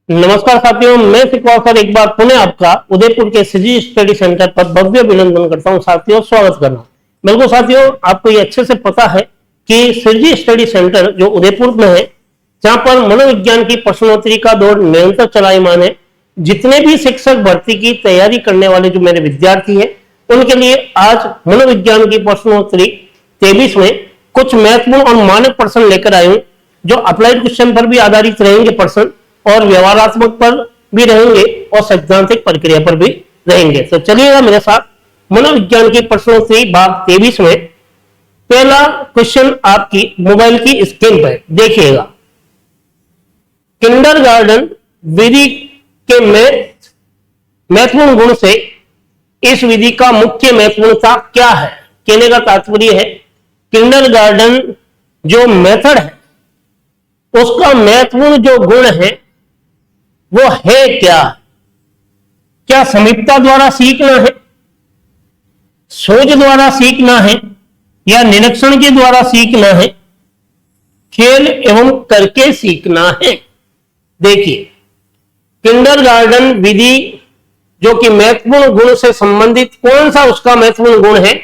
नमस्कार साथियों, मैं शिकवा सर एक बार पुनः आपका उदयपुर के सिजी स्टडी सेंटर पर भव्य अभिनंदन करता हूं। साथियों स्वागत करना। बिल्कुल साथियों, आपको ये अच्छे से पता है कि सिजी स्टडी सेंटर जो उदयपुर में है, जहां पर मनोविज्ञान की प्रश्नोत्तरी का दौर निरंतर चलायमान है। जितने भी शिक्षक भर्ती की तैयारी करने वाले जो मेरे विद्यार्थी हैं, उनके लिए आज मनोविज्ञान की प्रश्नोत्तरी 23 में कुछ महत्वपूर्ण और मानक प्रश्न लेकर आए हूं, जो अप्लाइड क्वेश्चन पर भी आधारित रहेंगे प्रश्न, और व्यवहारात्मक पर भी रहेंगे और सैद्धांतिक प्रक्रिया पर भी रहेंगे। तो चलिएगा मेरे साथ मनोविज्ञान की प्रश्नोत्तरी भाग 23 में। पहला क्वेश्चन आपकी मोबाइल की स्क्रीन पर देखिएगा। किंडरगार्टन विधि के महत्वपूर्ण गुण से इस विधि का मुख्य महत्वपूर्णता क्या है? कहने का तात्पर्य है किंडरगार्टन जो मेथड है उसका महत्वपूर्ण जो गुण है वो है क्या? क्या समीपता द्वारा सीखना है, सोच द्वारा सीखना है, या निरीक्षण के द्वारा सीखना है, खेल एवं करके सीखना है? देखिए, किंडरगार्टन विधि जो कि महत्वपूर्ण गुण से संबंधित कौन सा उसका महत्वपूर्ण गुण है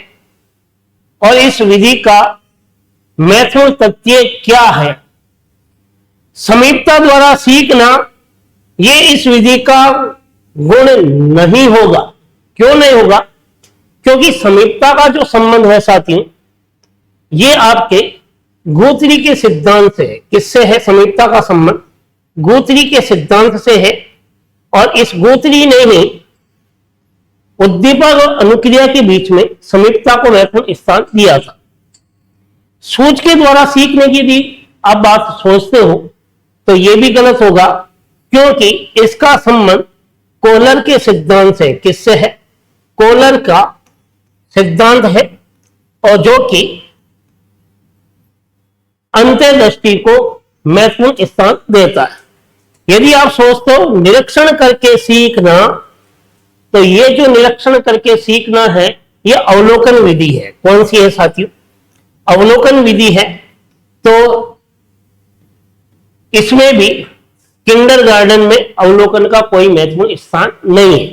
और इस विधि का महत्वपूर्ण तथ्य क्या है? समीपता द्वारा सीखना ये इस विधि का गुण नहीं होगा। क्यों नहीं होगा? क्योंकि समीपता का जो संबंध है साथियों, ये आपके गुथरी के सिद्धांत से है। किससे है समीपता का संबंध? गुथरी के सिद्धांत से है। और इस गुथरी ने ही उद्दीपक और अनुक्रिया के बीच में समीपता को महत्वपूर्ण स्थान दिया था। सोच के द्वारा सीखने की यदि आप बात सोचते हो तो यह भी गलत होगा, क्योंकि इसका संबंध कोलर के सिद्धांत से। किससे है? कोलर का सिद्धांत है, और जो कि अंतर्दृष्टि को महत्वपूर्ण स्थान देता है। यदि आप सोचते हो निरीक्षण करके सीखना, तो ये जो निरीक्षण करके सीखना है ये अवलोकन विधि है। कौन सी है साथियों? अवलोकन विधि है। तो इसमें भी किंडरगार्टन में अवलोकन का कोई महत्वपूर्ण स्थान नहीं है।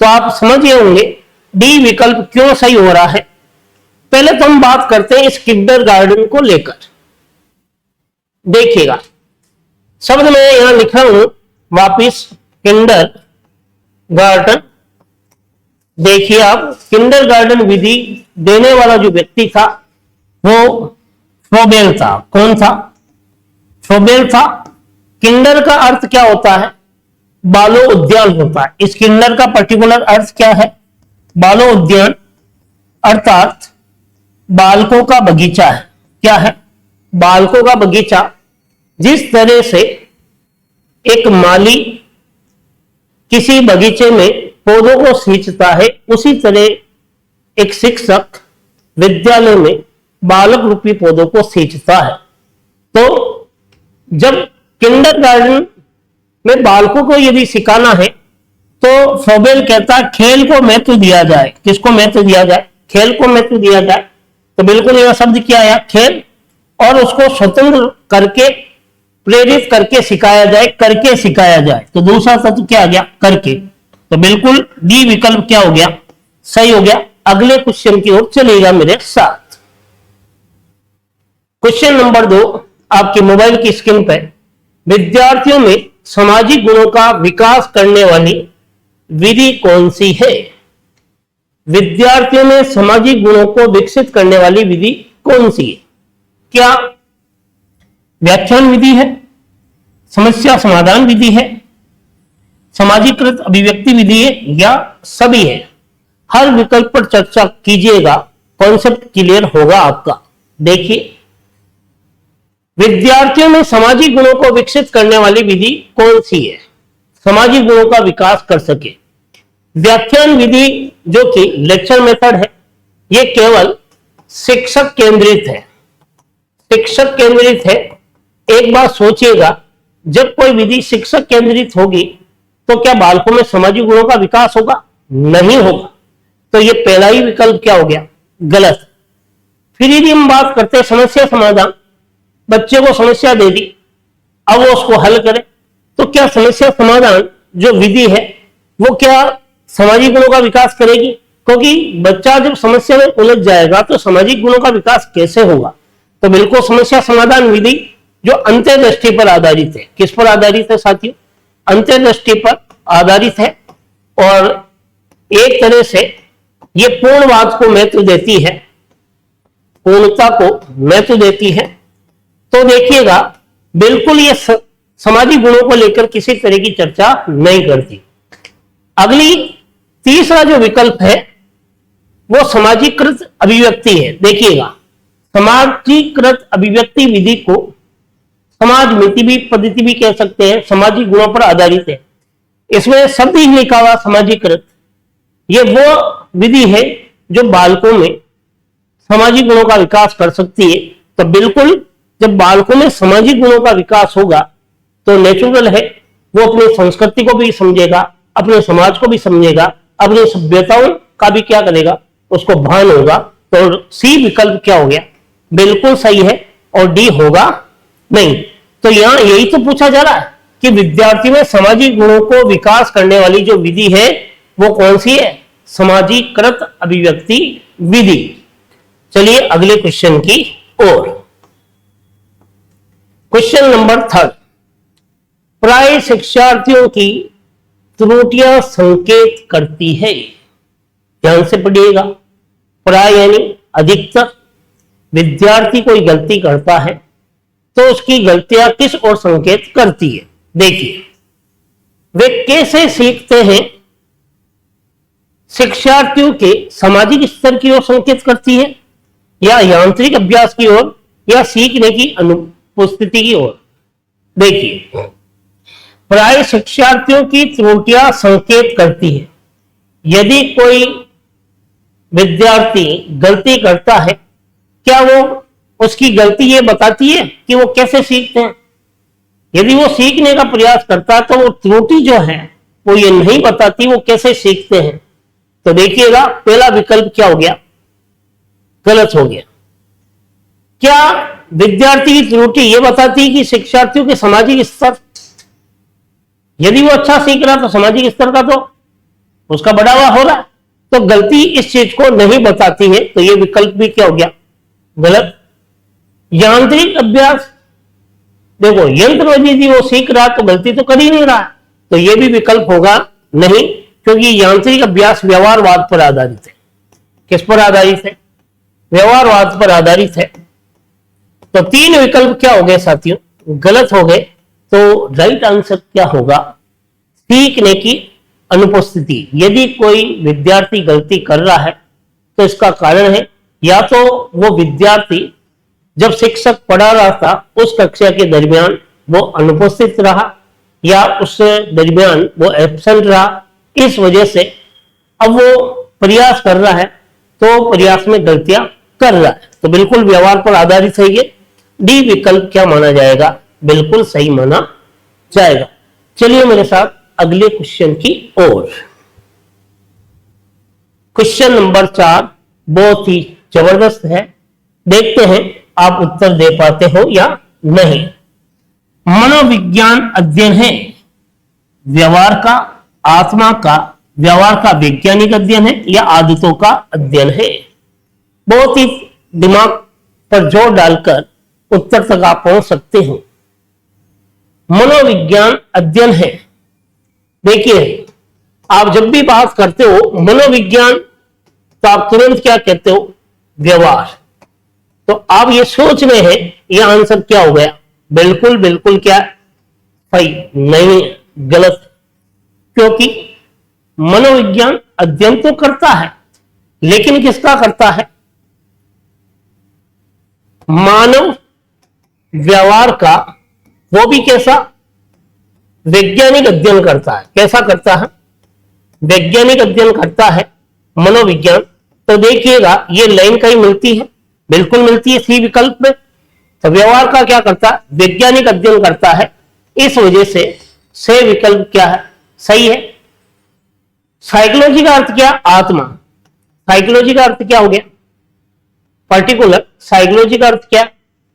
तो आप समझ गए होंगे डी विकल्प क्यों सही हो रहा है। पहले तो हम बात करते हैं इस किंडरगार्टन को लेकर। देखिएगा, शब्द मैं यहां लिख रहा हूं वापिस, किंडरगार्टन। देखिए आप, किंडरगार्टन विधि देने वाला जो व्यक्ति था वो फ्रोबेल था। कौन था? फ्रोबेल था। किंडर का अर्थ क्या होता है? बालो उद्यान होता है। इस किंडर का पर्टिकुलर अर्थ क्या है? बालो उद्यान, अर्थात बालकों का बगीचा है। क्या है? बालकों का बगीचा। जिस तरह से एक माली किसी बगीचे में पौधों को सींचता है, उसी तरह एक शिक्षक विद्यालय में बालक रूपी पौधों को सींचता है। तो जब किंडरगार्टन में बालकों को यदि सिखाना है तो फ्रोबेल कहता है खेल को महत्व दिया जाए। किसको महत्व दिया जाए? खेल को महत्व दिया जाए। तो बिल्कुल यह शब्द क्या आया? खेल। और उसको स्वतंत्र करके, प्रेरित करके सिखाया जाए, करके सिखाया जाए। तो दूसरा तत्व क्या आ गया? करके। तो बिल्कुल डी विकल्प क्या हो गया? सही हो गया। अगले क्वेश्चन की ओर चलेगा मेरे साथ। क्वेश्चन नंबर 2 आपके मोबाइल की स्क्रीन पर। विद्यार्थियों में सामाजिक गुणों का विकास करने वाली विधि कौन सी है? विद्यार्थियों में सामाजिक गुणों को विकसित करने वाली विधि कौन सी है? क्या व्याख्यान विधि है, समस्या समाधान विधि है, सामाजिकृत अभिव्यक्ति विधि है, या सभी है? हर विकल्प पर चर्चा कीजिएगा, कॉन्सेप्ट क्लियर होगा आपका। देखिए, विद्यार्थियों में सामाजिक गुणों को विकसित करने वाली विधि कौन सी है? सामाजिक गुणों का विकास कर सके। व्याख्यान विधि जो कि लेक्चर मेथड है, यह केवल शिक्षक केंद्रित है। शिक्षक केंद्रित है। एक बात सोचिएगा, जब कोई विधि शिक्षक केंद्रित होगी तो क्या बालकों में सामाजिक गुणों का विकास होगा? नहीं होगा। तो यह पहला ही विकल्प क्या हो गया? गलत। फिर यदि हम बात करते हैं समस्या समाधान, बच्चे को समस्या दे दी, अब वो उसको हल करे, तो क्या समस्या समाधान जो विधि है वो क्या सामाजिक गुणों का विकास करेगी? क्योंकि बच्चा जब समस्या में उलझ जाएगा तो सामाजिक गुणों का विकास कैसे होगा? तो बिल्कुल समस्या समाधान विधि जो अंतर्दृष्टि पर आधारित है। किस पर आधारित है साथियों? अंतर्दृष्टि पर आधारित है और एक तरह से ये पूर्णवाद को महत्व देती है, पूर्णता को महत्व देती है। तो देखिएगा बिल्कुल ये सामाजिक गुणों को लेकर किसी तरह की चर्चा नहीं करती। अगली तीसरा जो विकल्प है वो समाजीकृत अभिव्यक्ति है। देखिएगा समाजीकृत अभिव्यक्ति विधि को समाज मिति भी पद्धति भी कह सकते हैं, सामाजिक गुणों पर आधारित है। इसमें शब्द ही लिखा हुआ समाजीकृत, ये वो विधि है जो बालकों में सामाजिक गुणों का विकास कर सकती है। तो बिल्कुल जब बालकों में सामाजिक गुणों का विकास होगा तो नेचुरल है वो अपनी संस्कृति को भी समझेगा, अपने समाज को भी समझेगा, अपनी सभ्यताओं का भी क्या करेगा, उसको भान होगा। तो सी विकल्प क्या हो गया? बिल्कुल सही है और डी होगा नहीं। तो यहां यही तो पूछा जा रहा है कि विद्यार्थी में सामाजिक गुणों को विकास करने वाली जो विधि है वो कौन सी है? समाजीकृत अभिव्यक्ति विधि। चलिए अगले क्वेश्चन की ओर। क्वेश्चन नंबर 3, प्राय शिक्षार्थियों की त्रुटियां संकेत करती है। ध्यान से पढ़िएगा, प्राय यानी अधिकतर विद्यार्थी कोई गलती करता है तो उसकी गलतियां किस ओर संकेत करती है? देखिए वे कैसे सीखते हैं, शिक्षार्थियों के सामाजिक स्तर की ओर संकेत करती है या यांत्रिक अभ्यास की ओर या सीखने की अनुपस्थिति की ओर? देखिए प्राय शिक्षार्थियों की त्रुटियां संकेत करती है। यदि कोई विद्यार्थी गलती करता है, क्या वो उसकी गलती ये बताती है कि वो कैसे सीखते हैं? यदि वो सीखने का प्रयास करता है तो वो त्रुटि जो है वो ये नहीं बताती वो कैसे सीखते हैं। तो देखिएगा पहला विकल्प क्या हो गया? गलत हो गया। क्या विद्यार्थी की त्रुटि ये बताती है कि शिक्षार्थियों के सामाजिक स्तर, यदि वो अच्छा सीख रहा तो सामाजिक स्तर का तो उसका बढ़ावा हो रहा है, तो गलती इस चीज को नहीं बताती है। तो ये विकल्प भी क्या हो गया? गलत। यांत्रिक अभ्यास, देखो यंत्र यदि वो सीख रहा तो गलती तो कर ही नहीं रहा, तो ये भी विकल्प होगा नहीं, क्योंकि यांत्रिक अभ्यास व्यवहारवाद पर आधारित है। किस पर आधारित है? व्यवहारवाद पर आधारित है। तो 3 विकल्प क्या हो गए साथियों? गलत हो गए। तो राइट आंसर क्या होगा? सीखने की अनुपस्थिति। यदि कोई विद्यार्थी गलती कर रहा है तो इसका कारण है या तो वो विद्यार्थी जब शिक्षक पढ़ा रहा था उस कक्षा के दरमियान वो अनुपस्थित रहा या उस दरमियान वो एब्सेंट रहा, इस वजह से अब वो प्रयास कर रहा है तो प्रयास में गलतियां कर रहा है। तो बिल्कुल व्यवहार पर आधारित है ये। डी विकल्प क्या माना जाएगा? बिल्कुल सही माना जाएगा। चलिए मेरे साथ अगले क्वेश्चन की ओर। क्वेश्चन नंबर 4 बहुत ही जबरदस्त है, देखते हैं आप उत्तर दे पाते हो या नहीं। मनोविज्ञान अध्ययन है व्यवहार का, आत्मा का, व्यवहार का वैज्ञानिक अध्ययन है या आदतों का अध्ययन है? बहुत ही दिमाग पर जोर डालकर उत्तर तक आप पहुंच सकते हो। मनोविज्ञान अध्ययन है। देखिए आप जब भी बात करते हो मनोविज्ञान तो आप तुरंत क्या कहते हो? व्यवहार। तो आप ये सोच रहे हैं यह आंसर क्या हो गया? बिल्कुल बिल्कुल क्या सही नहीं, गलत। क्योंकि मनोविज्ञान अध्ययन तो करता है लेकिन किसका करता है? मानव व्यवहार का। वो भी कैसा? वैज्ञानिक अध्ययन करता है। कैसा करता है? वैज्ञानिक अध्ययन करता है मनोविज्ञान। तो देखिएगा ये लाइन कहीं मिलती है, बिल्कुल मिलती है सी विकल्प में। तो व्यवहार का क्या करता है? वैज्ञानिक अध्ययन करता है, इस वजह से विकल्प क्या है? सही है। साइकोलॉजी का अर्थ क्या? आत्मा। साइकोलॉजी का अर्थ क्या हो गया? पर्टिकुलर। साइकोलॉजी का अर्थ क्या?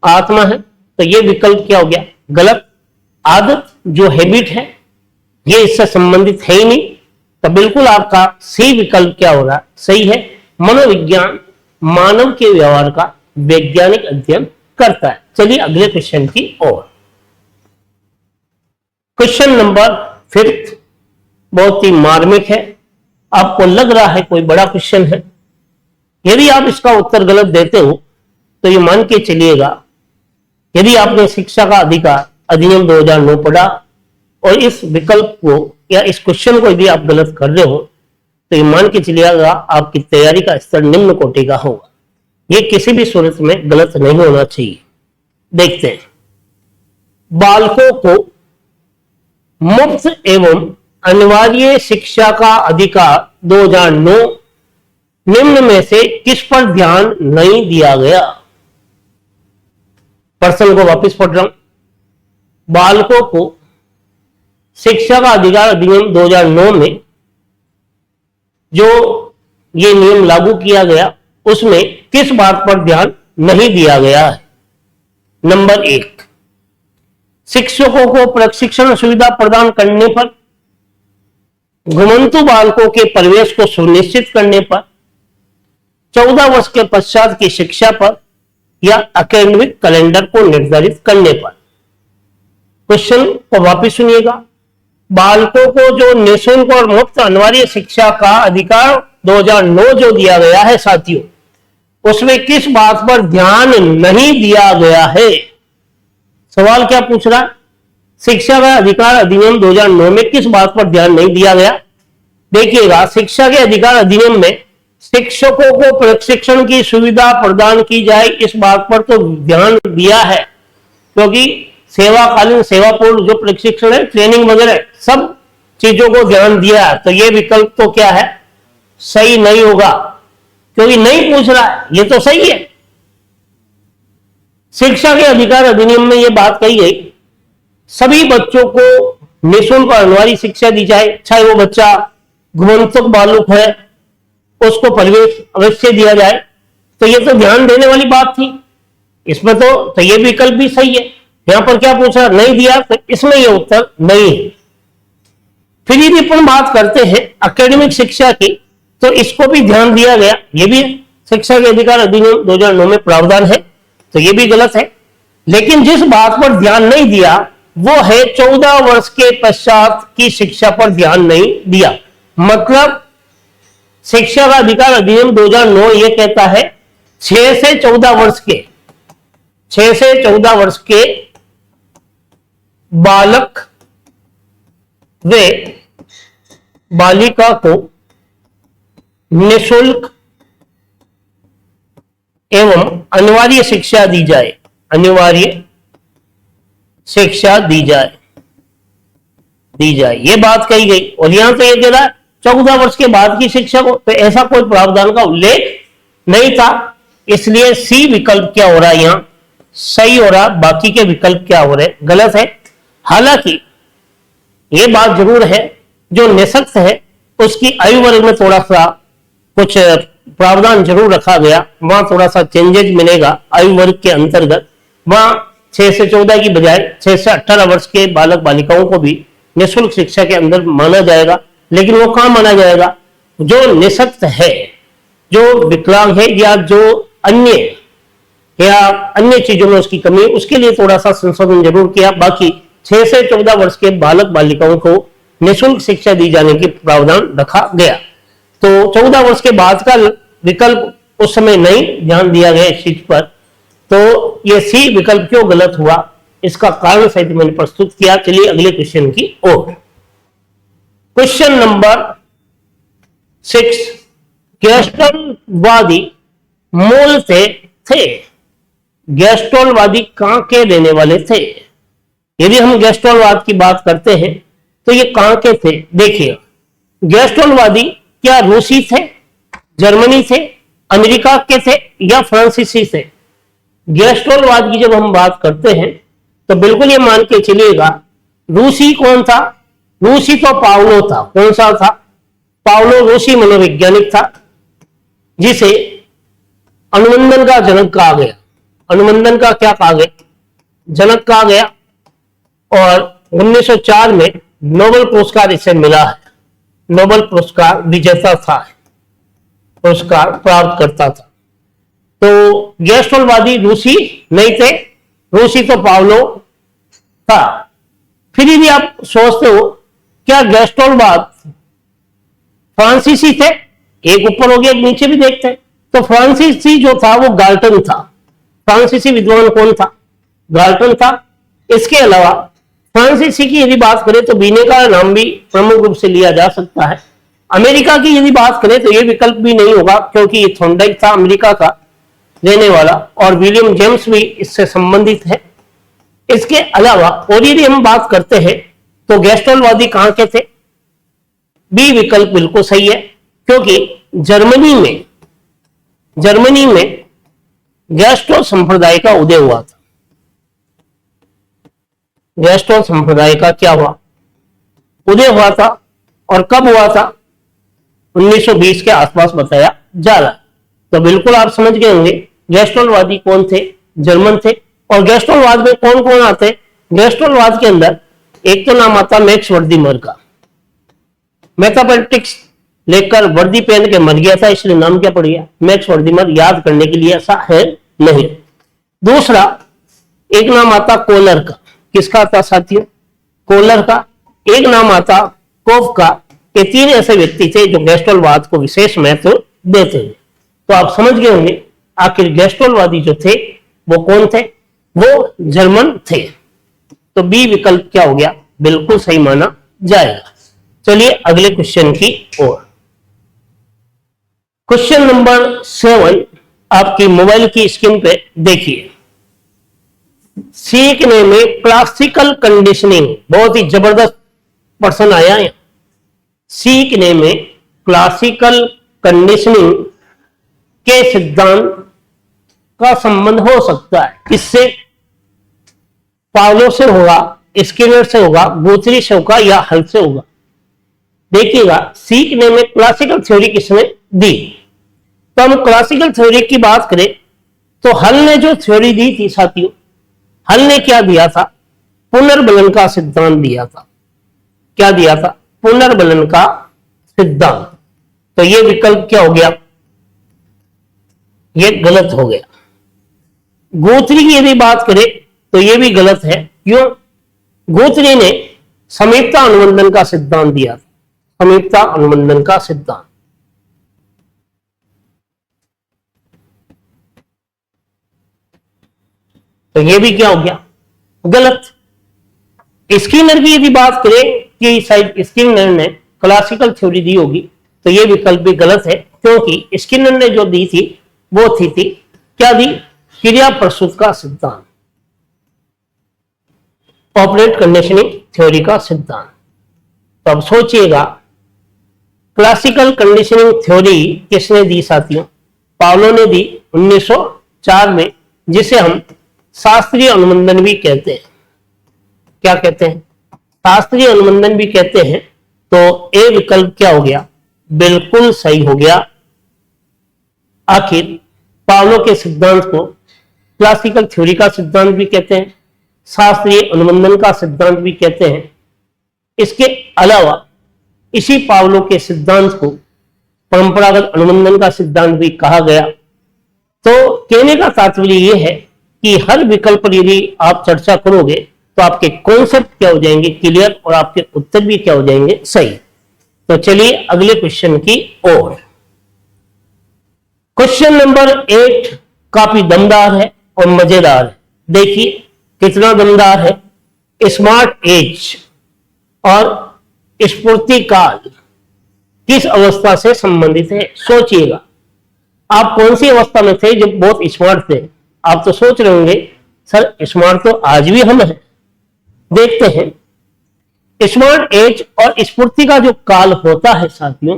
आत्मा है। तो ये विकल्प क्या हो गया? गलत। आदत जो हैबिट है ये इससे संबंधित है ही नहीं, तो बिल्कुल आपका सी विकल्प क्या होगा, सही है। मनोविज्ञान मानव के व्यवहार का वैज्ञानिक अध्ययन करता है। चलिए अगले क्वेश्चन की ओर। क्वेश्चन नंबर 5 बहुत ही मार्मिक है। आपको लग रहा है कोई बड़ा क्वेश्चन है, यदि आप इसका उत्तर गलत देते हो तो ये मान के चलिएगा, यदि आपने शिक्षा का अधिकार अधिनियम 2009 पढ़ा और इस विकल्प को या इस क्वेश्चन को यदि आप गलत कर रहे हो तो ये मान के चलिएगा आपकी तैयारी का स्तर निम्न कोटि का होगा। ये किसी भी सूरत में गलत नहीं होना चाहिए। देखते हैं, बालकों को मुफ्त एवं अनिवार्य शिक्षा का अधिकार 2009 निम्न में से किस पर ध्यान नहीं दिया गया। प्रश्न को वापस पढ़ रहा हूं। बालकों को शिक्षा का अधिकार अधिनियम 2009 में जो ये नियम लागू किया गया उसमें किस बात पर ध्यान नहीं दिया गया है। नंबर 1, शिक्षकों को प्रशिक्षण सुविधा प्रदान करने पर, घुमंतु बालकों के प्रवेश को सुनिश्चित करने पर, 14 वर्ष के पश्चात की शिक्षा पर, या एकेडमिक कैलेंडर को निर्धारित करने पर। क्वेश्चन को वापस सुनिएगा। बालकों को जो निःशुल्क और मुफ्त अनिवार्य शिक्षा का अधिकार 2009 जो दिया गया है साथियों, उसमें किस बात पर ध्यान नहीं दिया गया है। सवाल क्या पूछ रहा है, शिक्षा का अधिकार अधिनियम 2009 में किस बात पर ध्यान नहीं दिया गया। देखिएगा, शिक्षा के अधिकार अधिनियम में शिक्षकों को प्रशिक्षण की सुविधा प्रदान की जाए इस बात पर तो ध्यान दिया है, क्योंकि सेवाकालीन सेवापूर्ण जो प्रशिक्षण है, ट्रेनिंग वगैरह सब चीजों को ध्यान दिया है। तो ये विकल्प तो क्या है, सही नहीं होगा, क्योंकि नहीं पूछ रहा है, ये तो सही है। शिक्षा के अधिकार अधिनियम में यह बात कही गई सभी बच्चों को निःशुल्क और अनिवार्य शिक्षा दी जाए, चाहे वो बच्चा घुमंतुक बालक है उसको प्रवेश अवश्य दिया जाए। तो ये तो ध्यान देने वाली बात थी, इसमें तो ये विकल्प भी सही है। यहां पर क्या पूछा, नहीं दिया, तो इसमें यह उत्तर नहीं है। फिर यदि अपन बात करते हैं एकेडमिक शिक्षा की, तो इसको भी ध्यान दिया गया, ये भी शिक्षा के अधिकार अधिनियम 2009 में प्रावधान है, तो ये भी गलत है। लेकिन जिस बात पर ध्यान नहीं दिया वो है 14 वर्ष के पश्चात की शिक्षा पर ध्यान नहीं दिया। मतलब शिक्षा का अधिकार अधिनियम 2009 ये कहता है 6 से 14 वर्ष के बालक व बालिका को निःशुल्क एवं अनिवार्य शिक्षा दी जाए, अनिवार्य शिक्षा दी जाए, ये बात कही गई। और यहां तो ये कह रहा है 14 वर्ष के बाद की शिक्षा को, तो ऐसा कोई प्रावधान का उल्लेख नहीं था, इसलिए सी विकल्प क्या हो रहा है, यहां सही हो रहा, बाकी के विकल्प क्या हो रहे, गलत है। हालांकि यह बात जरूर है, जो निःशक्त है उसकी आयु वर्ग में थोड़ा सा कुछ प्रावधान जरूर रखा गया, वहां थोड़ा सा चेंजेज मिलेगा आयु वर्ग के अंतर्गत। वहां 6 से 14 की बजाय 6 से 18 वर्ष के बालक बालिकाओं को भी निःशुल्क शिक्षा के अंदर माना जाएगा। लेकिन वो कहां माना जाएगा, जो निःशक्त है, जो विकलांग है, या जो अन्य चीजों में उसकी कमी, उसके लिए थोड़ा सा संशोधन जरूर किया। बाकी 6 से 14 वर्ष के बालक बालिकाओं को निःशुल्क शिक्षा दी जाने की प्रावधान रखा गया। तो 14 वर्ष के बाद का विकल्प उस समय नहीं ध्यान दिया गया इस चीज पर, तो यह सी विकल्प क्यों गलत हुआ, इसका कारण सहित मैंने प्रस्तुत किया। चलिए अगले क्वेश्चन की ओर। क्वेश्चन नंबर 6, गेस्टोलवादी मूल से थे। गेस्टोलवादी कहां के रहने वाले थे। यदि हम गेस्टोलवाद की बात करते हैं तो ये कहां के थे। देखिए, गेस्टोलवादी क्या रूसी थे, जर्मनी से, अमेरिका के थे, या फ्रांसीसी थे। गेस्टोलवाद की जब हम बात करते हैं तो बिल्कुल ये मान के चलिएगा, रूसी कौन था, रूसी तो पावलो था। कौन सा था, पावलो रूसी मनोवैज्ञानिक था, जिसे अनुमंडन का जनक कहा गया। अनुमंडन का क्या कहा गया, जनक कहा गया। और 1904 में नोबेल पुरस्कार इसे मिला है। नोबेल पुरस्कार विजेता था, पुरस्कार प्राप्त करता था। तो गेस्टोलवादी रूसी नहीं थे, रूसी तो पावलो था। फिर भी आप सोचते हो क्या गेस्टोलवाद फ्रांसीसी थे? एक ऊपर हो गया, एक नीचे भी देखते हैं। तो फ्रांसीसी जो था वो गाल्टन था। फ्रांसीसी विद्वान कौन था? गाल्टन था। इसके अलावा फ्रांसीसी की यदि बात करें तो बीने का नाम भी प्रमुख रूप से लिया जा सकता है। अमेरिका की यदि बात करें तो यह विकल्प भी नहीं होगा, क्योंकि ये थॉर्नडाइक था, अमेरिका का रहने वाला, और विलियम जेम्स भी इससे संबंधित है। इसके अलावा और यदि हम बात करते हैं तो गेस्टोलवादी कहां के थे? बी विकल्प बिल्कुल सही है, क्योंकि जर्मनी में गेस्टो संप्रदाय का उदय हुआ था। गेस्टो संप्रदाय का क्या हुआ? उदय हुआ था। और कब हुआ था? 1920 के आसपास बताया जा रहा है। तो बिल्कुल आप समझ गए होंगे गेस्टोलवादी कौन थे? जर्मन थे। और गेस्टोलवाद में कौन कौन आते? गेस्टोलवाद के अंदर एक तो नाम आता मैक्स वर्दीमर का। मैथमेटिक्स लेकर वर्दी पहन के मर गया था, इसलिए नाम क्या पड़ गया? मैक्स वर्दीमर। याद करने के लिए ऐसा है नहीं। दूसरा एक नाम आता कोलर का। किसका आता साथियों? कोलर का। एक नाम आता कोफ का। ये तीन ऐसे व्यक्ति थे जो गेस्टोलवाद को विशेष महत्व देते थे। तो आप समझ गए होंगे आखिर गेस्टोलवादी जो थे वो कौन थे? वो जर्मन थे। तो बी विकल्प क्या हो गया? बिल्कुल सही माना जाएगा। चलिए अगले क्वेश्चन की ओर। क्वेश्चन नंबर 7 आपकी मोबाइल की स्क्रीन पे देखिए। सीखने में क्लासिकल कंडीशनिंग, बहुत ही जबरदस्त पर्सन आया है। सीखने में क्लासिकल कंडीशनिंग के सिद्धांत का संबंध हो सकता है किससे? पावलो से होगा, स्किनर से होगा, गुथरी से होगा, या हल से होगा? देखिएगा, सीखने में क्लासिकल थ्योरी किसने दी? तो हम क्लासिकल थ्योरी की बात करें तो हल ने जो थ्योरी दी थी साथियों, हल ने क्या दिया था? पुनर्बलन का सिद्धांत दिया था। क्या दिया था? पुनर्बलन का सिद्धांत। तो यह विकल्प क्या हो गया? यह गलत हो गया। गुथरी की यदि बात करें तो यह भी गलत है। क्यों? गुथरी ने समीपता अनुबंधन का सिद्धांत दिया था। समीपता अनुबंधन का सिद्धांत। तो यह भी क्या हो गया? गलत। स्किनर की यदि बात करें कि शायद स्किनर ने क्लासिकल थ्योरी दी होगी, तो यह विकल्प भी गलत है, क्योंकि स्किनर ने जो दी थी वो थी क्या दी? क्रिया प्रसूत का सिद्धांत, ऑपरेट कंडीशनिंग थ्योरी का सिद्धांत। तो अब सोचिएगा, क्लासिकल कंडीशनिंग थ्योरी किसने दी साथियों? पावलो ने दी 1904 में, जिसे हम शास्त्रीय अनुबंधन भी कहते हैं। क्या कहते हैं? शास्त्रीय अनुबंधन भी कहते हैं। तो ए विकल्प क्या हो गया? बिल्कुल सही हो गया। आखिर पावलो के सिद्धांत को क्लासिकल थ्योरी का सिद्धांत भी कहते हैं, शास्त्रीय अनुबंधन का सिद्धांत भी कहते हैं। इसके अलावा इसी पावलो के सिद्धांत को परंपरागत अनुबंधन का सिद्धांत भी कहा गया। तो कहने का तात्पर्य यह है कि हर विकल्प पर यदि आप चर्चा करोगे तो आपके कॉन्सेप्ट क्या हो जाएंगे? क्लियर, और आपके उत्तर भी क्या हो जाएंगे? सही। तो चलिए अगले क्वेश्चन की ओर। क्वेश्चन नंबर 8 काफी दमदार है और मजेदार है। देखिए कितना दमदार है। स्मार्ट एज और स्फूर्ति काल किस अवस्था से संबंधित है? सोचिएगा, आप कौन सी अवस्था में थे जब बहुत स्मार्ट थे? आप तो सोच रहे होंगे सर स्मार्ट तो आज भी हम हैं। देखते हैं, स्मार्ट एज और स्फूर्ति का जो काल होता है साथियों,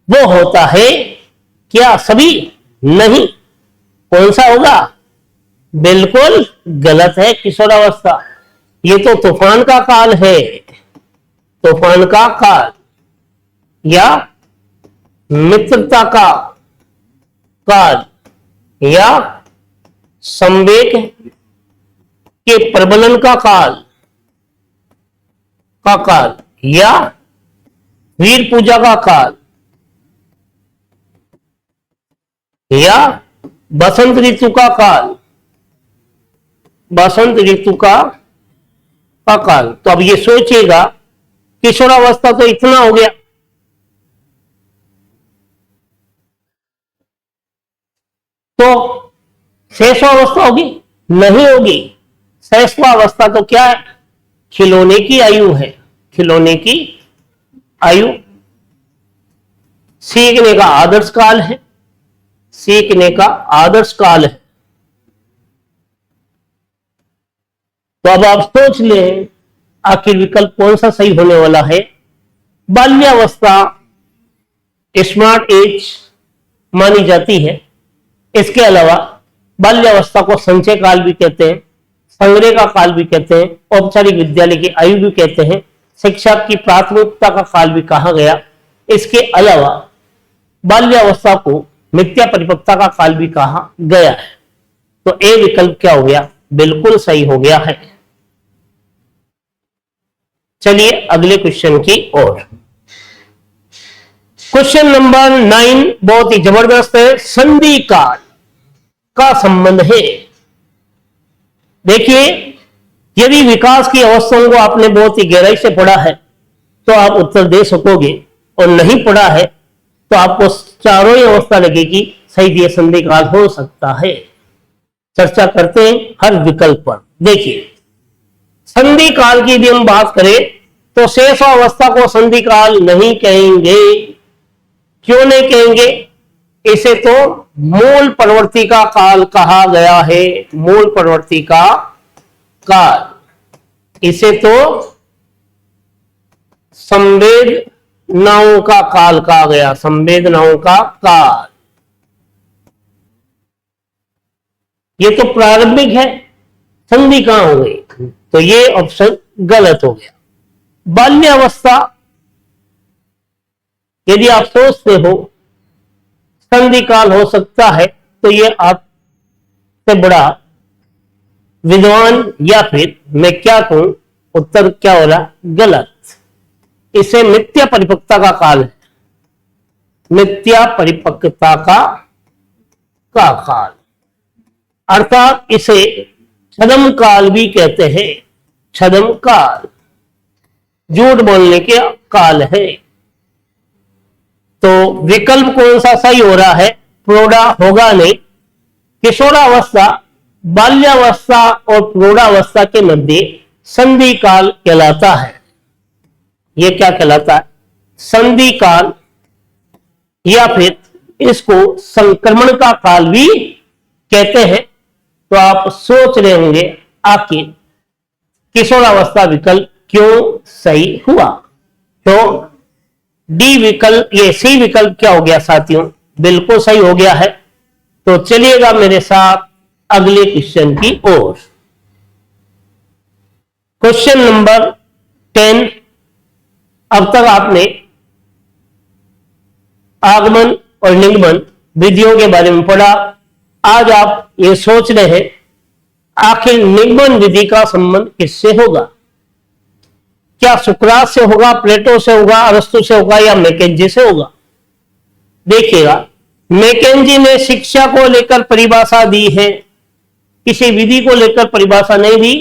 वो होता है क्या सभी? नहीं। कौन सा होगा? बिल्कुल गलत है। किशोरावस्था। ये तो तूफान का काल है। तूफान का काल या मित्रता का काल या संवेग के प्रबलन का काल का काल या वीर पूजा का काल या बसंत ऋतु का काल, बसंत ऋतु का काल। तो अब ये सोचिएगा किशोरावस्था तो इतना हो गया, तो शेषावस्था होगी? नहीं होगी। शेषावस्था तो क्या है? खिलौने की आयु है, खिलौने की आयु। सीखने का आदर्श काल है, सीखने का आदर्श काल है। तो अब आप सोच लें आखिर विकल्प कौन सा सही होने वाला है। बाल्यावस्था स्मार्ट एज मानी जाती है। इसके अलावा बाल्यावस्था को संचय काल भी कहते हैं, संग्रह का काल भी कहते हैं, औपचारिक विद्यालय की आयु भी कहते हैं, शिक्षा की प्राथमिकता का काल भी कहा गया। इसके अलावा बाल्यावस्था को मिथ्या परिपक्वता का काल भी कहा गया है। तो ए विकल्प क्या हो गया? बिल्कुल सही हो गया है। चलिए अगले क्वेश्चन की ओर। क्वेश्चन नंबर 9 बहुत ही जबरदस्त है। संधि काल का संबंध है। देखिए, यदि विकास की अवस्थाओं को आपने बहुत ही गहराई से पढ़ा है तो आप उत्तर दे सकोगे, और नहीं पढ़ा है तो आपको चारों ही अवस्था लगेगी सही ये संधि काल हो सकता है। चर्चा करते हैं हर विकल्प पर। देखिए, संधि काल की यदि हम बात करें तो शेषावस्था को संधि काल नहीं कहेंगे। क्यों नहीं कहेंगे? इसे तो मूल प्रवृत्ति का काल कहा गया है। मूल प्रवृत्ति का काल, इसे तो संवेदनाओं का काल कहा गया, संवेदनाओं का काल। ये तो प्रारंभिक है, संधि कहां हो गई? तो ये ऑप्शन गलत हो गया। बाल्यावस्था यदि आप सोचते हो संधि काल हो सकता है तो ये आपसे बड़ा विद्वान, या फिर मैं क्या कहूं, उत्तर क्या हो रहा? गलत। इसे मिथ्या परिपक्वता का काल है, मिथ्या परिपक्वता का काल, अर्थात इसे छद्म काल भी कहते हैं। छद्म काल झूठ बोलने के काल है। तो विकल्प कौन सा सही हो रहा है? प्रौढ़ा होगा नहीं। किशोरावस्था, बाल्यावस्था और प्रौढ़ावस्था के मध्य संधि काल कहलाता है। यह क्या कहलाता है? संधि काल, या फिर इसको संक्रमण का काल भी कहते हैं। तो आप सोच रहे होंगे आखिर किशोरावस्था विकल्प क्यों सही हुआ? तो डी विकल्प, ये सी विकल्प क्या हो गया साथियों? बिल्कुल सही हो गया है। तो चलिएगा मेरे साथ अगले क्वेश्चन की ओर। Question number 10। अब तक आपने आगमन और निगमन विधियों के बारे में पढ़ा। आज आप ये सोच रहे हैं आखिर निगमन विधि का संबंध किससे होगा? क्या सुकरात से होगा, प्लेटो से होगा, अरस्तु से होगा, या मैकेंजी से होगा? देखिएगा, मैकेंजी ने शिक्षा को लेकर परिभाषा दी है, किसी विधि को लेकर परिभाषा नहीं दी।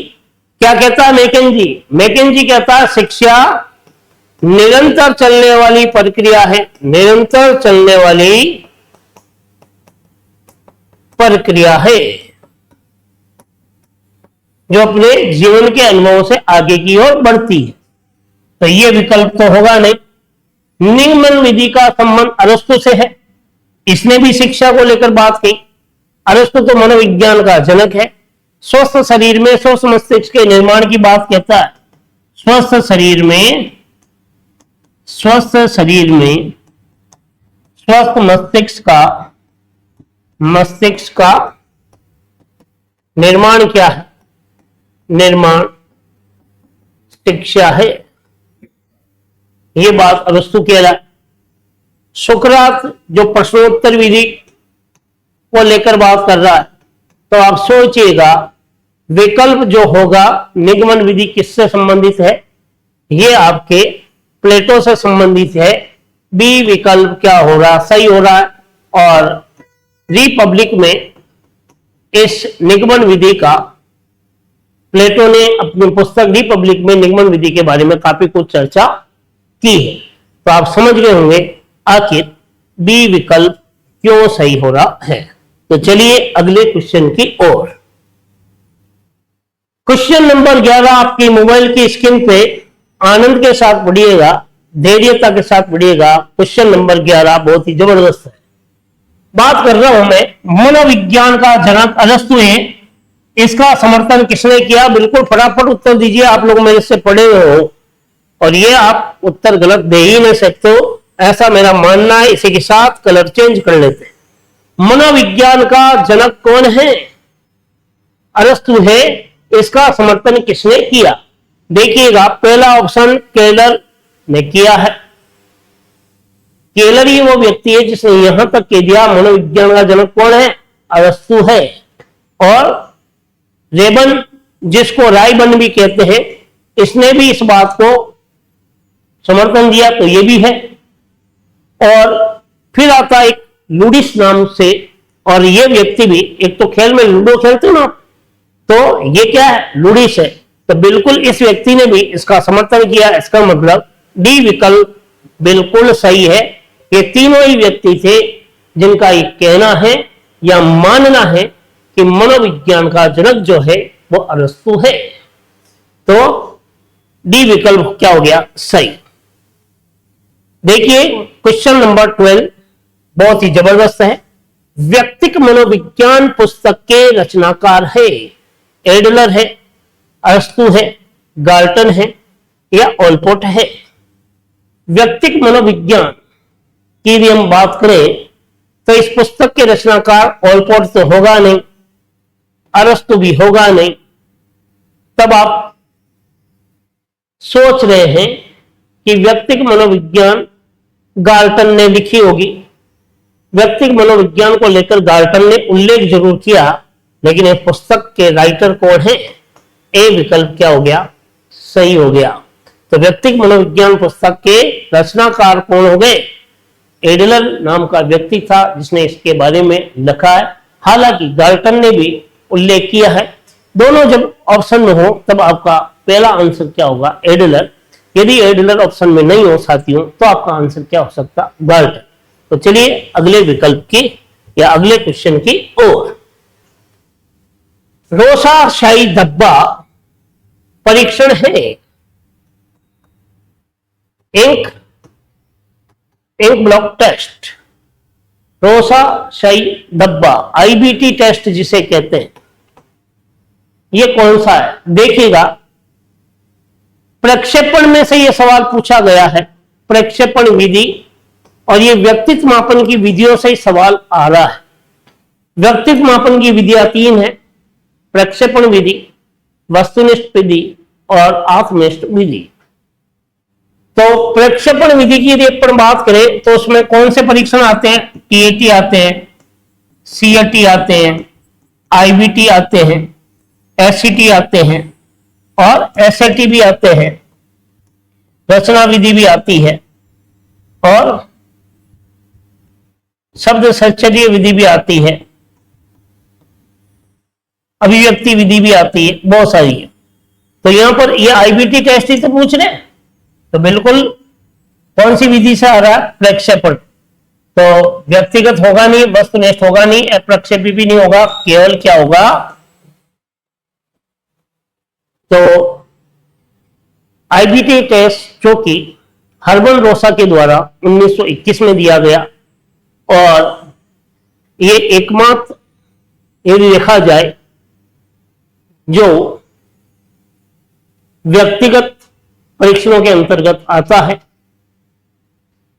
क्या कहता है मैकेंजी? मैकेंजी कहता है शिक्षा निरंतर चलने वाली प्रक्रिया है, निरंतर चलने वाली प्रक्रिया है जो अपने जीवन के अनुभव से आगे की ओर बढ़ती है। तो यह विकल्प तो होगा नहीं। निगमन विधि का संबंध अरस्तु से है, इसने भी शिक्षा को लेकर बात की। अरस्तु तो मनोविज्ञान का जनक है। स्वस्थ शरीर में स्वस्थ मस्तिष्क के निर्माण की बात कहता है। स्वस्थ शरीर में स्वस्थ मस्तिष्क का निर्माण क्या है? निर्माण शिक्षा है। यह बात अरस्तु कह रहा है। सुकरात जो प्रश्नोत्तर विधि को लेकर बात कर रहा है, तो आप सोचिएगा विकल्प जो होगा निगमन विधि किससे संबंधित है? ये आपके प्लेटो से संबंधित है। बी विकल्प क्या हो रहा, सही हो रहा है। और रिपब्लिक में इस निगमन विधि का प्लेटो ने अपनी पुस्तक रिपब्लिक में निगमन विधि के बारे में काफी कुछ चर्चा की है। तो आप समझ गए होंगे आखिर बी विकल्प क्यों सही हो रहा है। तो चलिए अगले क्वेश्चन की ओर। क्वेश्चन नंबर 11 आपकी मोबाइल की स्क्रीन पे आनंद के साथ पढ़िएगा, धैर्यता के साथ पढ़िएगा। क्वेश्चन नंबर 11 बहुत ही जबरदस्त है। बात कर रहा हूं मैं मनोविज्ञान का जनक अरस्तु है, इसका समर्थन किसने किया? बिल्कुल फटाफट उत्तर दीजिए, आप लोग मेरे से पढ़े हुए हो और ये आप उत्तर गलत दे ही नहीं सकते हो, ऐसा मेरा मानना है। इसी के साथ कलर चेंज कर लेते हैं। मनोविज्ञान का जनक कौन है? अरस्तु है। इसका समर्थन किसने किया? देखिएगा, पहला ऑप्शन केलर ने किया है। केलर ही वो व्यक्ति है जिसने यहां तक कह दिया मनोविज्ञान का जनक कौन है? अरस्तु है। और रेबन, जिसको रायबन भी कहते हैं, इसने भी इस बात को समर्थन दिया, तो ये भी है। और फिर आता एक लुडिस नाम से, और ये व्यक्ति भी, एक तो खेल में लूडो खेलते ना, तो ये क्या है? लुडिस है। तो बिल्कुल इस व्यक्ति ने भी इसका समर्थन किया। इसका मतलब डी विकल्प बिल्कुल सही है। ये तीनों ही व्यक्ति थे जिनका ये कहना है या मानना है कि मनोविज्ञान का जनक जो है वो अरस्तु है। तो डी विकल्प क्या हो गया? सही। देखिए क्वेश्चन नंबर 12 बहुत ही जबरदस्त है। व्यक्तिक मनोविज्ञान पुस्तक के रचनाकार है। एडलर है, अरस्तु है, गाल्टन है या ओलपोर्ट है। व्यक्तिक मनोविज्ञान की यदि हम बात करें तो इस पुस्तक के रचनाकार ओलपोर्ट तो होगा नहीं, अरस्तु भी होगा नहीं। तब आप सोच रहे हैं कि व्यक्तिक मनोविज्ञान गाल्टन ने लिखी होगी। व्यक्तिक मनोविज्ञान को लेकर गाल्टन ने उल्लेख जरूर किया, लेकिन इस पुस्तक के राइटर कौन है? ए विकल्प क्या हो गया? सही हो गया। तो व्यक्तिक मनोविज्ञान पुस्तक के रचनाकार कौन हो गए? एडलर नाम का व्यक्ति था जिसने इसके बारे में लिखा है। हालांकि गाल्टन ने भी उल्लेख किया है। दोनों जब ऑप्शन में हो तब आपका पहला आंसर क्या होगा? एडलर। यदि एडलर ऑप्शन में नहीं हो साथियों, तो आपका आंसर क्या हो सकता? गाल्टन। तो चलिए अगले विकल्प की या अगले क्वेश्चन की ओर। रोसा शाही धब्बा परीक्षण है। इंक ब्लॉक टेस्ट, रोसा शाही धब्बा, आईबीटी टेस्ट जिसे कहते हैं, ये कौन सा है? देखिएगा, प्रक्षेपण में से यह सवाल पूछा गया है, प्रक्षेपण विधि, और ये व्यक्तित्व मापन की विधियों से ही सवाल आ रहा है। व्यक्तित्व मापन की विधियां 3 है, प्रक्षेपण विधि, वस्तुनिष्ठ विधि और आत्मनिष्ठ विधि। तो प्रक्षेपण विधि की यदि अपन बात करें तो उसमें कौन से परीक्षण आते हैं? टीएटी आते हैं, सीएटी आते हैं, आईबीटी आते हैं, एससीटी आते हैं और एसएटी भी आते हैं, रचना विधि भी आती है और शब्द साहचर्य विधि भी आती है, अभिव्यक्ति विधि भी आती है, बहुत सारी है। तो यहां पर ये आईबीटी टेस्ट ही तो पूछ रहे हैं, तो बिल्कुल कौन सी विधि से आ रहा है? प्रक्षेपण। तो व्यक्तिगत होगा नहीं, वस्तुनिष्ठ होगा नहीं, अप्रक्षेपी भी नहीं होगा, केवल क्या होगा? तो आईबीटी टेस्ट जो कि हर्बल रोसा के द्वारा 1921 में दिया गया, और ये एकमात्र यदि देखा जाए जो व्यक्तिगत परीक्षणों के अंतर्गत आता है,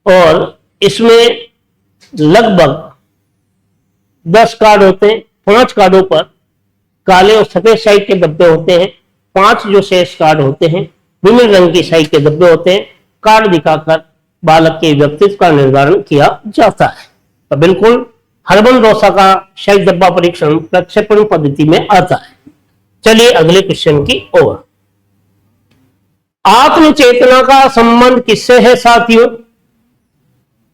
और इसमें लगभग 10 कार्ड होते हैं। 5 कार्डों पर काले और सफेद स्याही के धब्बे होते हैं। 5 जो शेष कार्ड होते हैं विभिन्न रंग की स्याही के धब्बे होते हैं। कार्ड दिखाकर बालक के व्यक्तित्व का निर्धारण किया जाता है। तो बिल्कुल हर्बल रोसा का स्याही धब्बा परीक्षण प्रक्षेपण पद्धति में आता है। चलिए अगले क्वेश्चन की ओर। आत्म चेतना का संबंध किससे है साथियों?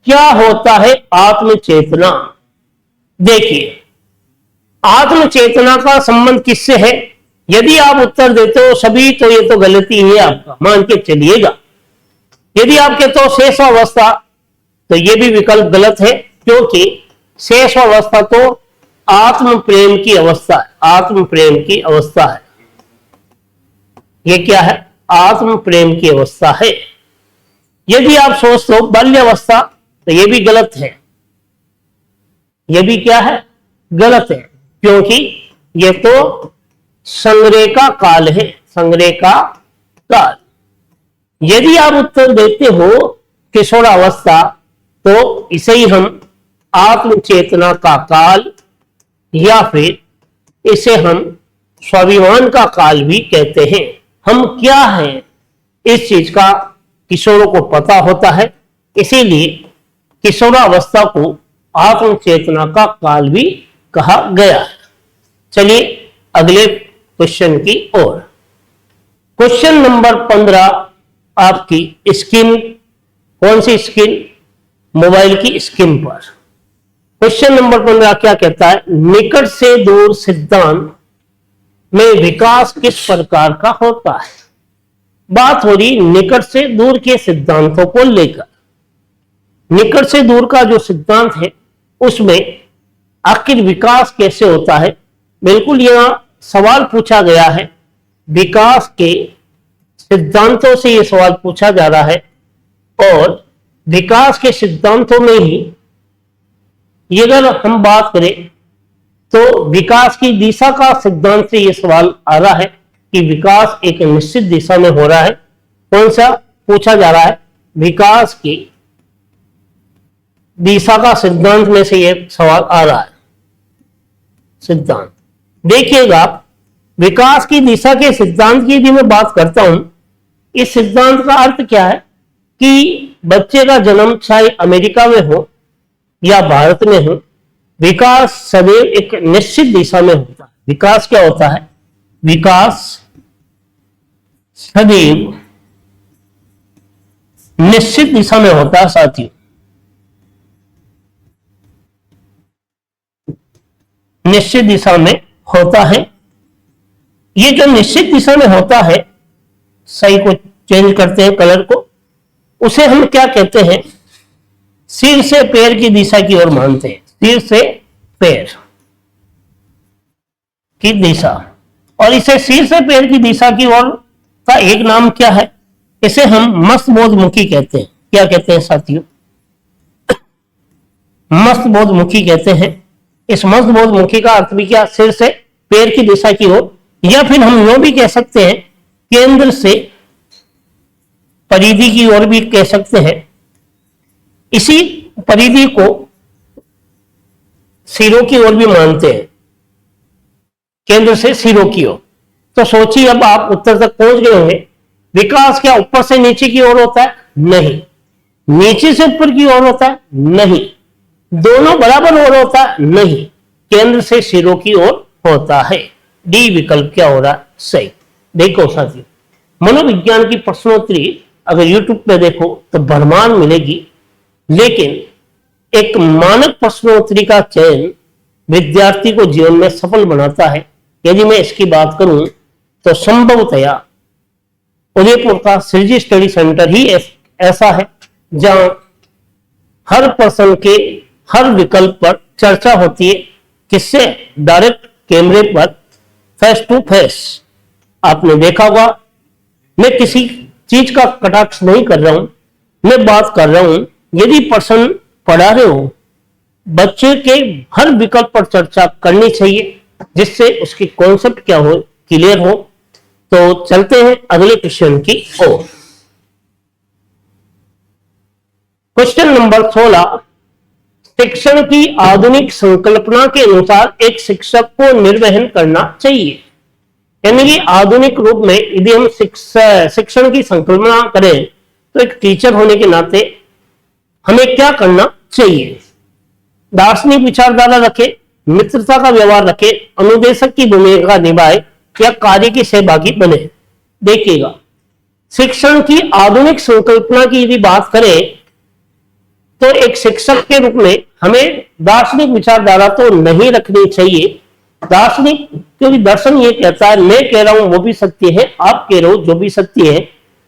क्या होता है आत्म चेतना? देखिए, आत्म चेतना का संबंध किससे है? यदि आप उत्तर देते हो सभी तो ये तो गलती है आपका, मान के चलिएगा। यदि आप कहते हो शेषावस्था तो ये भी विकल्प गलत है, क्योंकि शेषावस्था तो आत्म प्रेम की अवस्था है, आत्म प्रेम की अवस्था है। ये क्या है? आत्म प्रेम की अवस्था है। यदि आप सोचते हो बाल्यावस्था तो ये भी गलत है, ये भी क्या है? गलत है, क्योंकि ये तो संग्रह का काल है, संग्रह का काल। यदि आप उत्तर देते हो किशोरावस्था तो इसे ही हम आत्म चेतना का काल या फिर इसे हम स्वाभिमान का काल भी कहते हैं। हम क्या हैं इस चीज का किशोरों को पता होता है, इसीलिए किशोरावस्था को आत्म चेतना का काल भी कहा गया है। चलिए अगले क्वेश्चन की ओर। क्वेश्चन नंबर 15 आपकी स्क्रीन, कौन सी स्क्रीन? मोबाइल की स्क्रीन पर। क्वेश्चन नंबर 15 क्या कहता है? निकट से दूर सिद्धांत में विकास किस प्रकार का होता है? बात हो रही निकट से दूर के सिद्धांतों को लेकर। निकट से दूर का जो सिद्धांत है उसमें आखिर विकास कैसे होता है? बिल्कुल यहां सवाल पूछा गया है, विकास के सिद्धांतों से यह सवाल पूछा जा रहा है, और विकास के सिद्धांतों में ही ये अगर हम बात करें तो विकास की दिशा का सिद्धांत से यह सवाल आ रहा है कि विकास एक निश्चित दिशा में हो रहा है। कौन सा पूछा जा रहा है? विकास की दिशा का सिद्धांत में से यह सवाल आ रहा है। सिद्धांत देखिएगा, विकास की दिशा के सिद्धांत की यदि मैं बात करता हूं, इस सिद्धांत का अर्थ क्या है कि बच्चे का जन्म चाहे अमेरिका में हो या भारत में हो, विकास सदैव एक निश्चित दिशा में होता है। विकास क्या होता है? विकास सदैव निश्चित दिशा में होता है साथियों। निश्चित दिशा में होता है। ये जो निश्चित दिशा में होता है, सही को चेंज करते हैं कलर को, उसे हम क्या कहते हैं? सिर से पैर की दिशा की ओर मानते हैं। सिर से पैर की दिशा, और इसे सिर से पैर की दिशा की ओर का एक नाम क्या है? इसे हम मस्तबोधमुखी कहते हैं। क्या कहते हैं साथियों? मस्तबोधमुखी कहते हैं। इस मस्तबोधमुखी का अर्थ भी क्या? सिर से पैर की दिशा की ओर, या फिर हम यूं भी कह सकते हैं केंद्र से परिधि की ओर भी कह सकते हैं। इसी परिधि को सिरों की ओर भी मानते हैं, केंद्र से सिरों की ओर। तो सोचिए, अब आप उत्तर तक पहुंच गए होंगे। विकास क्या ऊपर से नीचे की ओर होता है? नहीं। नीचे से ऊपर की ओर होता है? नहीं। दोनों बराबर ओर होता है? नहीं। केंद्र से सिरों की ओर होता है। डी विकल्प क्या हो रहा है? सही। देखो साथियों, मनोविज्ञान की प्रश्नोत्तरी अगर यूट्यूब पे देखो तो भरमार मिलेगी, लेकिन एक मानक प्रश्नोत्तरी का चयन विद्यार्थी को जीवन में सफल बनाता है। यदि मैं इसकी बात करूं तो संभवतया उदयपुर का सृजी स्टडी सेंटर ही ऐसा है जहां हर प्रश्न के हर विकल्प पर चर्चा होती है। किससे? डायरेक्ट कैमरे पर, फेस टू फेस। आपने देखा होगा, मैं किसी चीज का कटाक्ष नहीं कर रहा हूं, मैं बात कर रहा हूं यदि प्रश्न पढ़ा रहे हो, बच्चे के हर विकल्प पर चर्चा करनी चाहिए, जिससे उसकी कॉन्सेप्ट क्या हो, क्लियर हो। तो चलते हैं अगले क्वेश्चन की ओर। क्वेश्चन नंबर 16, शिक्षण की आधुनिक संकल्पना के अनुसार एक शिक्षक को निर्वहन करना चाहिए। यानी कि आधुनिक रूप में यदि हम शिक्षण की संकल्पना करें तो एक टीचर होने के नाते हमें क्या करना चाहिए? दार्शनिक विचारधारा रखे, मित्रता का व्यवहार रखे, अनुदेशक की भूमिका निभाए, या कार्य की सहभागी बने। देखिएगा, शिक्षण की आधुनिक संकल्पना की यदि बात करें तो एक शिक्षक के रूप में हमें दार्शनिक विचारधारा तो नहीं रखनी चाहिए। दार्शनिक, क्योंकि दर्शन ये कहता है मैं कह रहा हूं वो भी सत्य है, आप कह रहे हो जो भी सत्य है,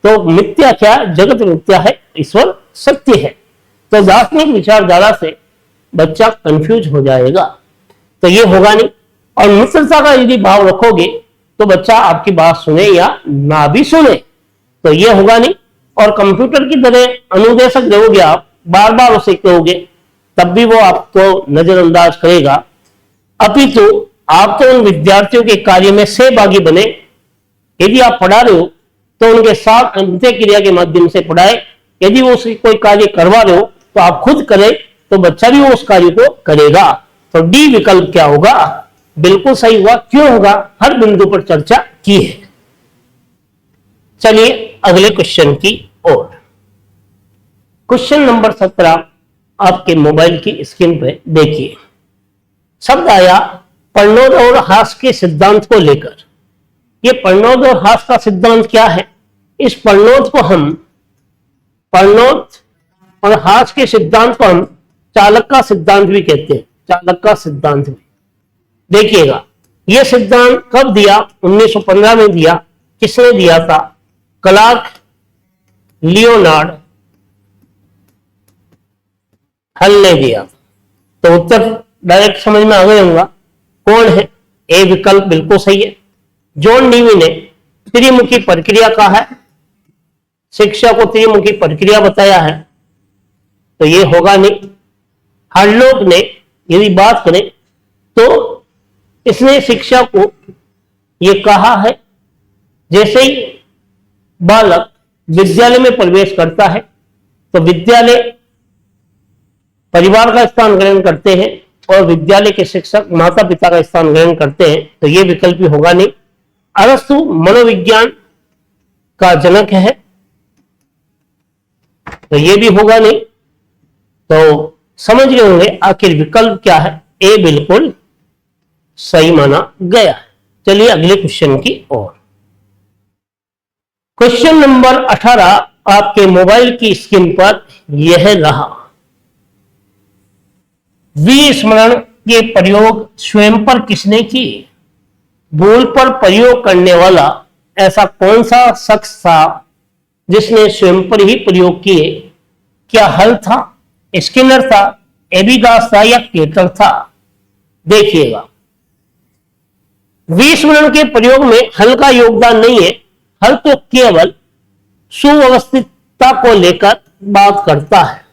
तो मिथ्या क्या, जगत मिथ्या है, ईश्वर सत्य है। तो दार्शनिक विचारधारा से बच्चा कंफ्यूज हो जाएगा, तो ये होगा नहीं। और मित्रता का यदि भाव रखोगे तो बच्चा आपकी बात सुने या ना भी सुने, तो ये होगा नहीं। और कंप्यूटर की तरह अनुदेशक दोगे आप, बार बार उसे कहोगे, तब भी वो आपको नजरअंदाज करेगा। अपितु आप तो उन विद्यार्थियों के कार्य में सहभागी बने। यदि आप पढ़ा रहे हो तो उनके साथ अंत्य क्रिया के माध्यम से पढ़ाए। यदि वो कोई कार्य करवा रहे हो तो आप खुद करें, तो बच्चा भी वो उस कार्य को करेगा। तो डी विकल्प क्या होगा, बिल्कुल सही हुआ। क्यों होगा, हर बिंदु पर चर्चा की है। चलिए अगले क्वेश्चन की ओर। क्वेश्चन नंबर 17 आपके मोबाइल की स्क्रीन पे देखिए। शब्द आया प्रणोद और हास के सिद्धांत को लेकर। ये प्रणोद और हास का सिद्धांत क्या है, इस प्रणोद को हम, प्रणोद और हास के सिद्धांत को हम चालक का सिद्धांत भी कहते हैं। चालक का सिद्धांत भी देखिएगा। यह सिद्धांत कब दिया, 1915 में दिया। किसने दिया था, क्लार्क लियोनार्ड हल ने दिया। तो उत्तर डायरेक्ट समझ में आ गया होगा कौन है, ए विकल्प बिल्कुल सही है। जॉन डीवी ने त्रिमुखी प्रक्रिया कहा है, शिक्षा को त्रिमुखी प्रक्रिया बताया है, तो ये होगा नहीं। हार्लोक ने यदि बात करें तो इसने शिक्षा को ये कहा है, जैसे ही बालक विद्यालय में प्रवेश करता है तो विद्यालय परिवार का स्थान ग्रहण करते हैं और विद्यालय के शिक्षक माता पिता का स्थान ग्रहण करते हैं, तो यह विकल्प भी होगा नहीं। अरस्तु मनोविज्ञान का जनक है, तो यह भी होगा नहीं। तो समझ गए होंगे आखिर विकल्प क्या है, ए बिल्कुल सही माना गया है। चलिए अगले क्वेश्चन की ओर। क्वेश्चन नंबर 18 आपके मोबाइल की स्क्रीन पर यह रहा। विस्मरण के प्रयोग स्वयं पर किसने किए, बोल पर प्रयोग करने वाला ऐसा कौन सा शख्स था जिसने स्वयं पर ही प्रयोग किए। क्या हल था, स्किनर था, एबिगास था या केटर था। देखिएगा, विस्मरण के प्रयोग में हल का योगदान नहीं है। हल तो केवल सुव्यवस्थितता को लेकर बात करता है।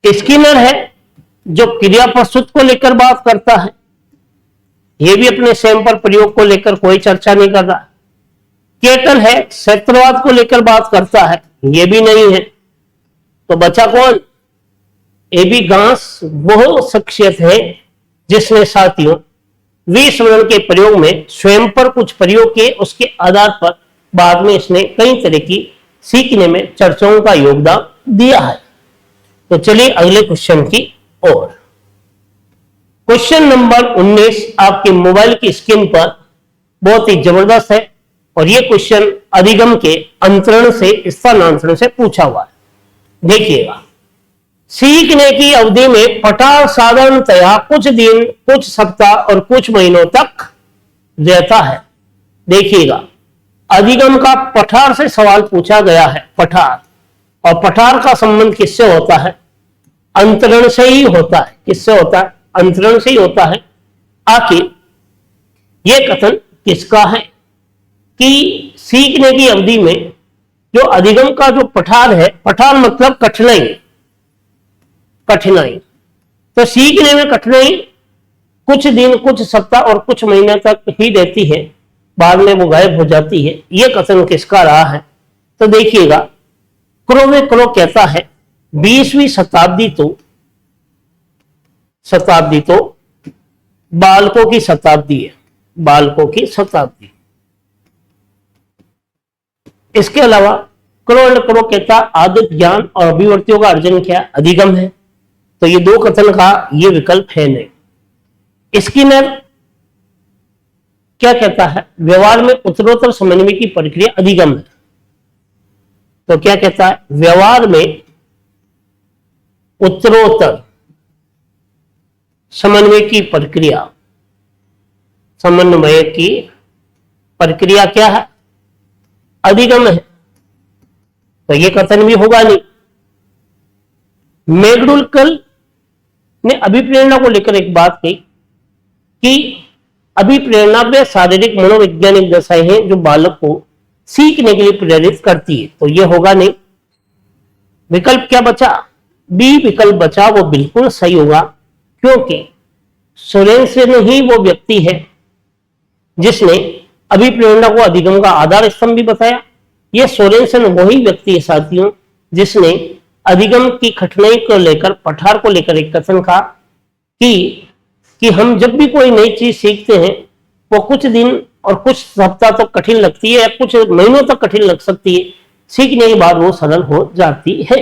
स्किनर है जो क्रिया प्रस्तुत को लेकर बात करता है, यह भी अपने स्वयं पर प्रयोग को लेकर कोई चर्चा नहीं कर रहा। केटल है क्षेत्रवाद को लेकर बात करता है, यह भी नहीं है। तो बचा कौन, एबिगास वो शख्सियत है जिसने साथियों विस्मरण के प्रयोग में स्वयं पर कुछ प्रयोग किए, उसके आधार पर बाद में इसने कई तरह की सीखने में चर्चाओं का योगदान दिया है। तो चलिए अगले क्वेश्चन की ओर। क्वेश्चन नंबर 19 आपके मोबाइल की स्क्रीन पर बहुत ही जबरदस्त है और यह क्वेश्चन अधिगम के अंतरण से स्थानांतरण से पूछा हुआ है। देखिएगा, सीखने की अवधि में पठार साधारणतया कुछ दिन, कुछ सप्ताह और कुछ महीनों तक रहता है। देखिएगा, अधिगम का पठार से सवाल पूछा गया है, पठार, और पठार का संबंध किससे होता है, अंतरण से ही होता है। किससे होता है, अंतरण से ही होता है। आखिर यह कथन किसका है कि सीखने की अवधि में जो अधिगम का जो पठार है, पठार मतलब कठिनाई, कठिनाई, तो सीखने में कठिनाई कुछ दिन, कुछ सप्ताह और कुछ महीने तक ही रहती है, बाद में वो गायब हो जाती है। यह कथन किसका रहा है, तो देखिएगा, क्रो कहता है 20वीं शताब्दी तो बालकों की शताब्दी है, बालकों की शताब्दी। इसके अलावा क्रो कहता आदत ज्ञान और अभिव्यक्तियों का अर्जन क्या, अधिगम है। तो ये दो कथन का ये विकल्प है नहीं। स्किनर क्या कहता है, व्यवहार में उत्तरोत्तर समन्वय की प्रक्रिया अधिगम है। तो क्या कहता है, व्यवहार में उत्तरोत्तर समन्वय की प्रक्रिया, समन्वय की प्रक्रिया क्या है, अधिगम है। तो ये कथन भी होगा नहीं। मैकडूगल ने अभिप्रेरणा को लेकर एक बात कही कि अभिप्रेरणा में शारीरिक मनोवैज्ञानिक दशाएं हैं जो बालक को सीखने के लिए प्रेरित करती है। तो ये होगा नहीं। विकल्प क्या बचा, बी विकल्प बचा, वो बिल्कुल सही होगा, क्योंकि सोरेनसन ही वो व्यक्ति है जिसने अभिप्रेरणा को अधिगम का आधार स्तंभ भी बताया। ये सोरेनसन वही व्यक्ति है साथियों जिसने अधिगम की कठिनाई को लेकर, पठार को लेकर एक कथन कहा कि हम जब भी कोई नई चीज सीखते हैं वो कुछ दिन और कुछ सप्ताह तो कठिन लगती है, कुछ महीनों तक कठिन लग सकती है, सीखने के बाद वो सरल हो जाती है।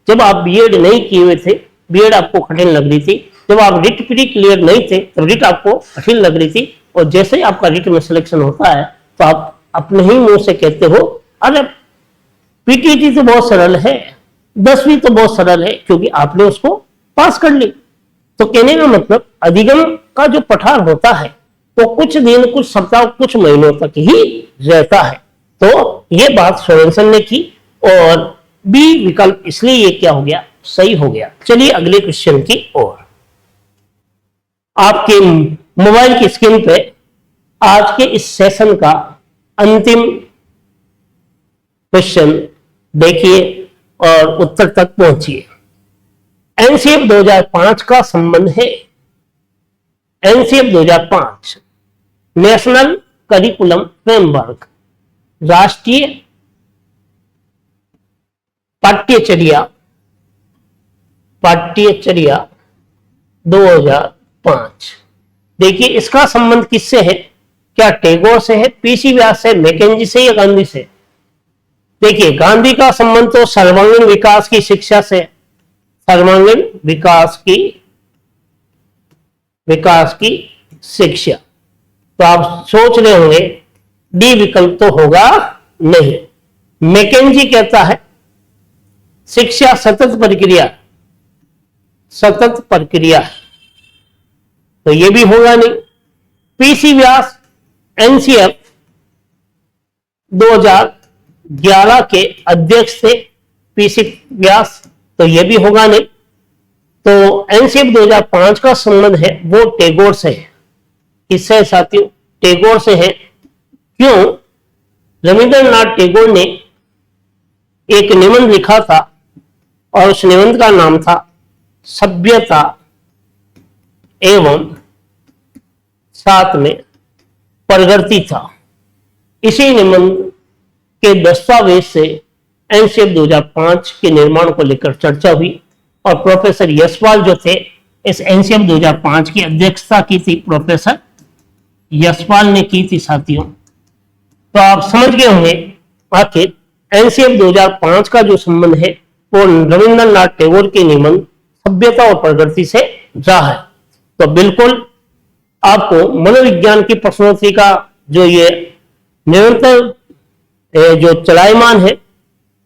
जब आप बीएड नहीं किए हुए थे, बीएड आपको कठिन लग रही थी, जब आप रिट प्री क्लियर नहीं थे तो रिट आपको कठिन लग रही थी, और जैसे ही आपका रिट में सिलेक्शन होता है तो आप अपने ही मुंह से कहते हो अरे पीटीटी तो बहुत सरल है, 10वीं तो बहुत सरल है, क्योंकि आपने उसको पास कर ली। तो कहने का मतलब अधिगम का जो पठार होता है वो कुछ दिन, कुछ सप्ताह, कुछ महीनों तक ही रहता है। तो ये बात सोरेनसन ने की, और बी विकल्प इसलिए ये क्या हो गया, सही हो गया। चलिए अगले क्वेश्चन की ओर। आपके मोबाइल की स्क्रीन पे आज के इस सेशन का अंतिम क्वेश्चन देखिए और उत्तर तक पहुंचिए। एनसीएफ 2005 का संबंध है, एनसीएफ 2005 नेशनल करिकुलम फ्रेमवर्क, राष्ट्रीय पाठ्यचर्या 2005। देखिए इसका संबंध किससे है, क्या टैगोर से है, पीसी व्यास से, मैकेंजी से या गांधी से। देखिए गांधी का संबंध तो सर्वांगीण विकास की शिक्षा से, सर्वांगीण विकास की शिक्षा। तो आप सोच रहे होंगे डी विकल्प तो होगा नहीं। मैकेंजी कहता है शिक्षा सतत प्रक्रिया, तो ये भी होगा नहीं। पीसी व्यास एनसीएफ 2011 के अध्यक्ष थे पीसी व्यास, तो ये भी होगा नहीं। तो एनसीएफ 2005 का संबंध है वो टैगोर से है। किससे साथियों, टैगोर से है। क्यों, रविंद्रनाथ टैगोर ने एक निबंध लिखा था और उस निबंध का नाम था सभ्यता एवं साथ में प्रगति था। इसी निबंध के दस्तावेज से एनसीएफ 2005 के निर्माण को लेकर चर्चा हुई, और प्रोफेसर यशपाल जो थे इस एनसीएफ 2005 की अध्यक्षता की थी, प्रोफेसर यशपाल ने की थी साथियों। तो आप समझ गए होंगे आखिर एनसीएफ 2005 का जो संबंध है वो रविंद्रनाथ टैगोर के निबंध सभ्यता और प्रगति से रहा है। तो बिल्कुल आपको मनोविज्ञान की प्रश्नोत्तरी का जो ये निरंतर जो चलायमान है,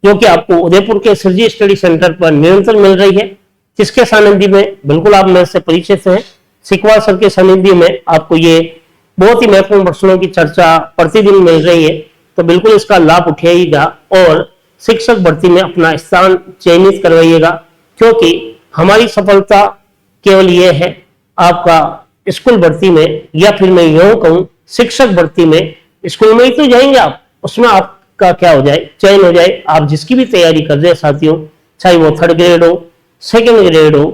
जो कि आपको उदयपुर के सरजी स्टडी सेंटर पर निरंतर मिल रही है, किसके सानिध्य में, बिल्कुल आप मेरे से परिचित हैं, सिकवाल सर के सानिध्य में आपको ये बहुत ही महत्वपूर्ण प्रश्नों की चर्चा प्रतिदिन मिल रही है। तो बिल्कुल इसका लाभ उठाइएगा और शिक्षक भर्ती में अपना स्थान चयनित करवाइएगा, क्योंकि हमारी सफलता केवल ये है आपका स्कूल भर्ती में, या फिर मैं यूं कहूं शिक्षक भर्ती में, स्कूल में ही तो जाएंगे आप, उसमें आपका क्या हो जाए, चयन हो जाए। आप जिसकी भी तैयारी कर रहे हैं साथियों, चाहे वो 3rd ग्रेड हो, 2nd ग्रेड हो,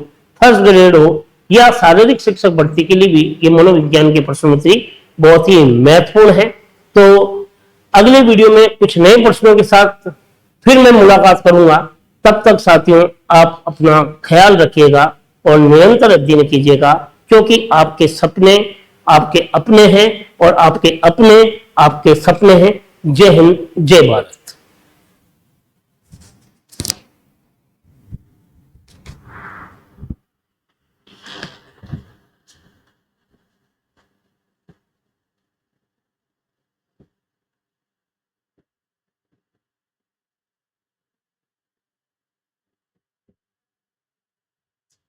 1st ग्रेड हो, या शारीरिक शिक्षक भर्ती के लिए भी ये मनोविज्ञान की प्रश्नोत्तरी बहुत ही महत्वपूर्ण है। तो अगले वीडियो में कुछ नए प्रश्नों के साथ फिर मैं मुलाकात करूंगा। तब तक साथियों आप अपना ख्याल रखिएगा और निरंतर अध्ययन कीजिएगा, क्योंकि आपके सपने आपके अपने हैं और आपके अपने आपके सपने हैं। जय हिंद, जय भारत।